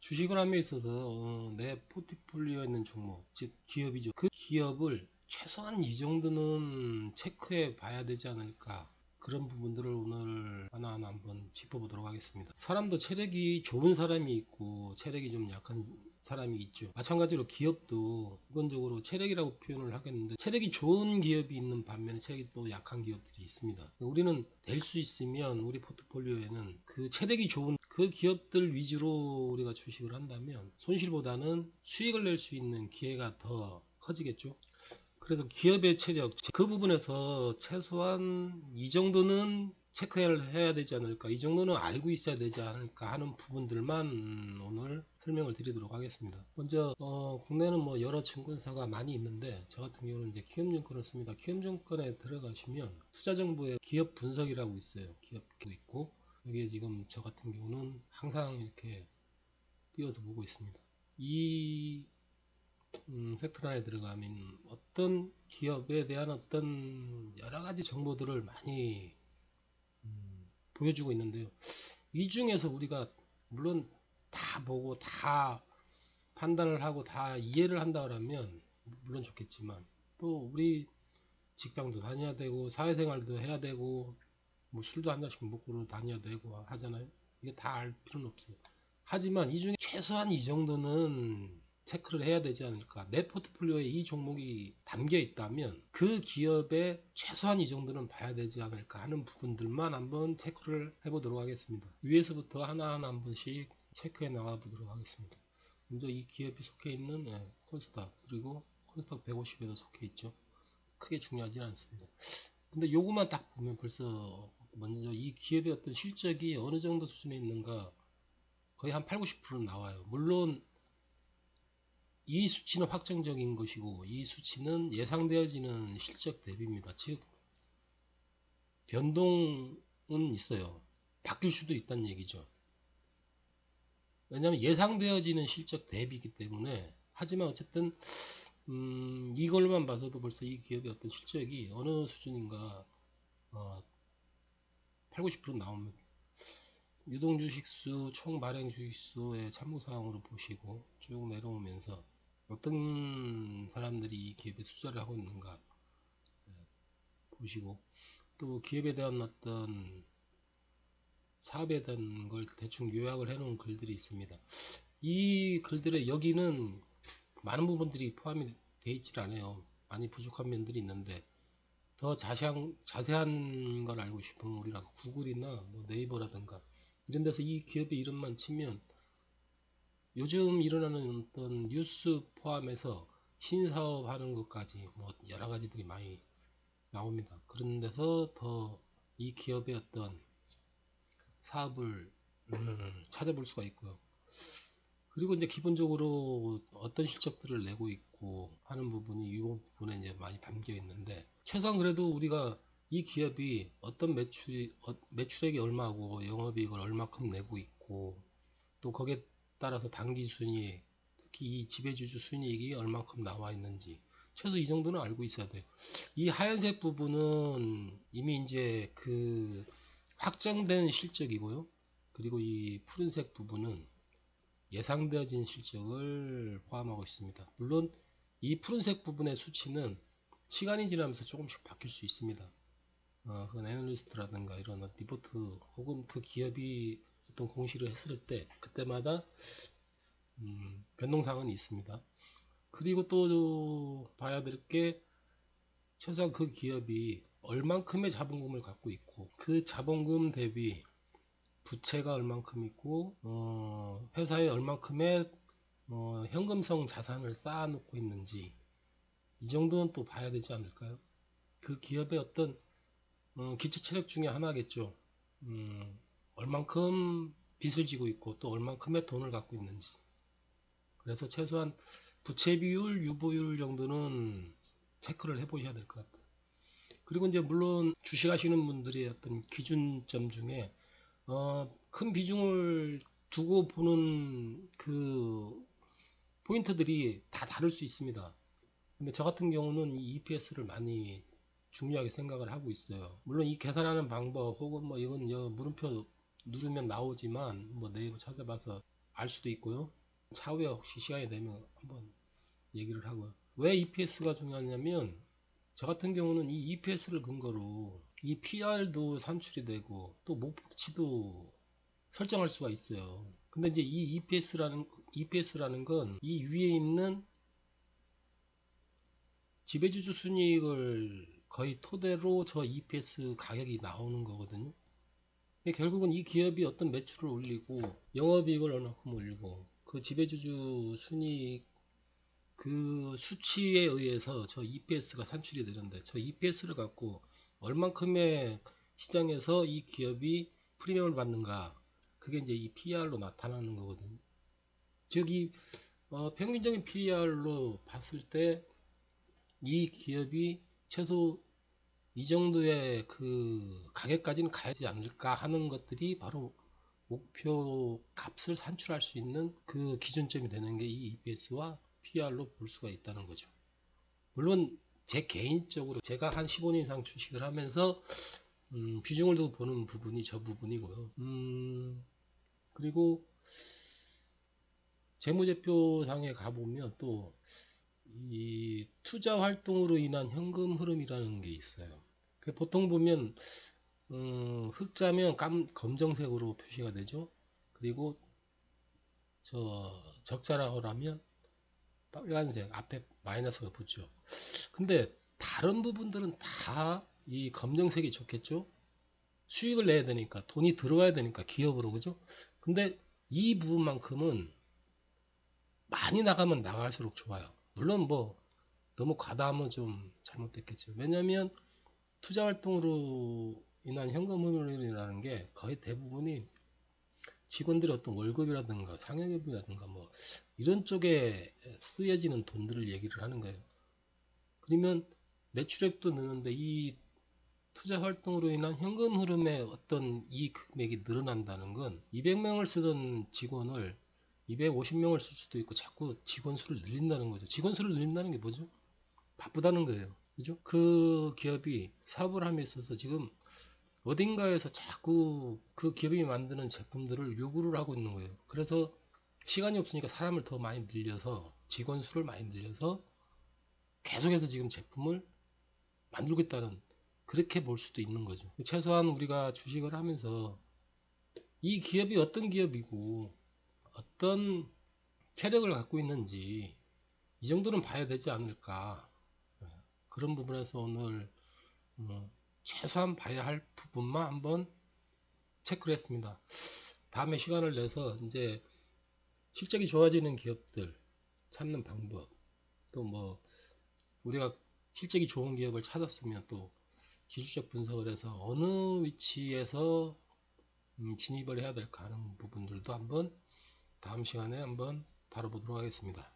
주식을 함에 있어서 내 포트폴리오에 있는 종목, 즉 기업이죠. 그 기업을 최소한 이 정도는 체크해 봐야 되지 않을까. 그런 부분들을 오늘 하나하나 한번 짚어보도록 하겠습니다. 사람도 체력이 좋은 사람이 있고 체력이 좀 약한 사람이 있죠. 마찬가지로 기업도 기본적으로 체력이라고 표현을 하겠는데, 체력이 좋은 기업이 있는 반면에 체력이 또 약한 기업들이 있습니다. 우리는 될 수 있으면 우리 포트폴리오에는 그 체력이 좋은 그 기업들 위주로 우리가 주식을 한다면 손실보다는 수익을 낼 수 있는 기회가 더 커지겠죠. 그래서 기업의 체력, 그 부분에서 최소한 이 정도는 체크해야 되지 않을까, 이 정도는 알고 있어야 되지 않을까 하는 부분들만 오늘 설명을 드리도록 하겠습니다. 먼저 국내는 뭐 여러 증권사가 많이 있는데, 저 같은 경우는 이제 키움증권을 씁니다. 키움증권에 들어가시면 투자정보에 기업 분석이라고 있어요. 기업도 있고, 여기에 지금 저 같은 경우는 항상 이렇게 띄워서 보고 있습니다. 이 섹터 안에 들어가면 어떤 기업에 대한 어떤 여러가지 정보들을 많이 보여주고 있는데요. 이 중에서 우리가 물론 다 보고 다 판단을 하고 다 이해를 한다 그러면 물론 좋겠지만, 또 우리 직장도 다녀야 되고 사회생활도 해야 되고 뭐 술도 한 잔씩 먹고 다녀야 되고 하잖아요. 이게 다 알 필요는 없어요. 하지만 이 중에 최소한 이 정도는 체크를 해야 되지 않을까. 내 포트폴리오에 이 종목이 담겨 있다면 그 기업에 최소한 이 정도는 봐야 되지 않을까 하는 부분들만 한번 체크를 해보도록 하겠습니다. 위에서부터 하나하나 한 번씩 체크해 나가 보도록 하겠습니다. 먼저 이 기업이 속해 있는 콜스탁, 그리고 콜스탁 150에도 속해 있죠. 크게 중요하지는 않습니다. 근데 요것만 딱 보면 벌써 먼저 이 기업의 어떤 실적이 어느 정도 수준에 있는가 거의 한 8, 90%는 나와요. 물론 이 수치는 확정적인 것이고 이 수치는 예상되어지는 실적 대비입니다. 즉 변동은 있어요. 바뀔 수도 있다는 얘기죠. 왜냐하면 예상되어지는 실적 대비이기 때문에. 하지만 어쨌든 이걸만 봐서도 벌써 이 기업의 어떤 실적이 어느 수준인가 8, 90% 나옵니다. 유동주식수, 총발행주식수의 참고사항으로 보시고 쭉 내려오면서 어떤 사람들이 이 기업에 투자를 하고 있는가 보시고, 또 기업에 대한 어떤 사업에 대한 걸 대충 요약을 해놓은 글들이 있습니다. 이 글들의 여기는 많은 부분들이 포함이 되어 있질 않아요. 많이 부족한 면들이 있는데, 더 자세한 걸 알고 싶으면 우리가 구글이나 뭐 네이버라든가 이런 데서 이 기업의 이름만 치면 요즘 일어나는 어떤 뉴스 포함해서 신사업 하는 것까지 뭐 여러 가지들이 많이 나옵니다. 그런 데서 더 이 기업의 어떤 사업을 찾아볼 수가 있고요. 그리고 이제 기본적으로 어떤 실적들을 내고 있고 하는 부분이 이 부분에 이제 많이 담겨 있는데, 최소한 그래도 우리가 이 기업이 어떤 매출액이 얼마고 영업이익을 얼마큼 내고 있고, 또 거기에 따라서 당기순이익, 특히 이 지배주주 순이익이 얼마큼 나와 있는지 최소 이 정도는 알고 있어야 돼요. 이 하얀색 부분은 이미 이제 그 확정된 실적이고요. 그리고 이 푸른색 부분은 예상되어진 실적을 포함하고 있습니다. 물론 이 푸른색 부분의 수치는 시간이 지나면서 조금씩 바뀔 수 있습니다. 그건 애널리스트라든가 이런 리포트 혹은 그 기업이 어떤 공시를 했을 때 그때마다 변동사항은 있습니다. 그리고 또 봐야 될 게, 최소한 그 기업이 얼만큼의 자본금을 갖고 있고 그 자본금 대비 부채가 얼만큼 있고 회사에 얼만큼의 현금성 자산을 쌓아놓고 있는지, 이 정도는 또 봐야 되지 않을까요? 그 기업의 어떤 기초 체력 중에 하나겠죠. 얼만큼 빚을 지고 있고 또 얼만큼의 돈을 갖고 있는지. 그래서 최소한 부채 비율, 유보율 정도는 체크를 해보셔야 될 것 같아요. 그리고 이제 물론 주식하시는 분들의 어떤 기준점 중에 큰 비중을 두고 보는 그 포인트들이 다 다를 수 있습니다. 근데 저 같은 경우는 이 EPS를 많이 중요하게 생각을 하고 있어요. 물론 이 계산하는 방법 혹은 뭐 이건 물음표 누르면 나오지만 뭐 네이버 찾아봐서 알 수도 있고요. 차후에 혹시 시간이 되면 한번 얘기를 하고요. 왜 EPS가 중요하냐면 저 같은 경우는 이 EPS를 근거로 이 PR도 산출이 되고 또 목표치도 설정할 수가 있어요. 근데 이제 이 EPS라는 건 이 위에 있는 지배주주 순이익을 거의 토대로 저 EPS 가격이 나오는 거거든요. 결국은 이 기업이 어떤 매출을 올리고 영업이익을 얼마큼 올리고 그 지배주주 순이익 그 수치에 의해서 저 EPS가 산출이 되는데 저 EPS를 갖고 얼만큼의 시장에서 이 기업이 프리미엄을 받는가 그게 이제 이 PER로 나타나는 거거든요. 즉 이 평균적인 PER로 봤을 때 이 기업이 최소 이 정도의 그 가격까지는 가야지 않을까 하는 것들이 바로 목표 값을 산출할 수 있는 그 기준점이 되는 게 이 EPS와 PER로 볼 수가 있다는 거죠. 물론 제 개인적으로 제가 한 15년 이상 주식을 하면서 비중을 두고 보는 부분이 저 부분이고요. 그리고 재무제표상에 가보면 또 이 투자 활동으로 인한 현금 흐름이라는 게 있어요. 보통 보면 흑자면 검정색으로 표시가 되죠. 그리고 저 적자라고 하면 빨간색 앞에 마이너스가 붙죠. 근데 다른 부분들은 다 이 검정색이 좋겠죠. 수익을 내야 되니까 돈이 들어와야 되니까 기업으로 그죠. 근데 이 부분만큼은 많이 나가면 나갈수록 좋아요. 물론 뭐 너무 과다하면 좀 잘못됐겠죠. 왜냐하면 투자 활동으로 인한 현금 흐름이라는 게 거의 대부분이 직원들의 어떤 월급이라든가 상여금이라든가 뭐 이런 쪽에 쓰여지는 돈들을 얘기를 하는 거예요. 그러면 매출액도 느는데 이 투자 활동으로 인한 현금 흐름의 어떤 이 금액이 늘어난다는 건 200명을 쓰던 직원을 250명을 쓸 수도 있고 자꾸 직원 수를 늘린다는 거죠. 직원 수를 늘린다는 게 뭐죠? 바쁘다는 거예요. 그죠? 그 기업이 사업을 함에 있어서 지금 어딘가에서 자꾸 그 기업이 만드는 제품들을 요구를 하고 있는 거예요. 그래서 시간이 없으니까 사람을 더 많이 늘려서 직원 수를 많이 늘려서 계속해서 지금 제품을 만들고 있다는 그렇게 볼 수도 있는 거죠. 최소한 우리가 주식을 하면서 이 기업이 어떤 기업이고 어떤 체력을 갖고 있는지 이 정도는 봐야 되지 않을까. 그런 부분에서 오늘 최소한 봐야 할 부분만 한번 체크를 했습니다. 다음에 시간을 내서 이제 실적이 좋아지는 기업들 찾는 방법, 또 뭐 우리가 실적이 좋은 기업을 찾았으면 또 기술적 분석을 해서 어느 위치에서 진입을 해야 될까 하는 부분들도 한번 다음 시간에 한번 다뤄보도록 하겠습니다.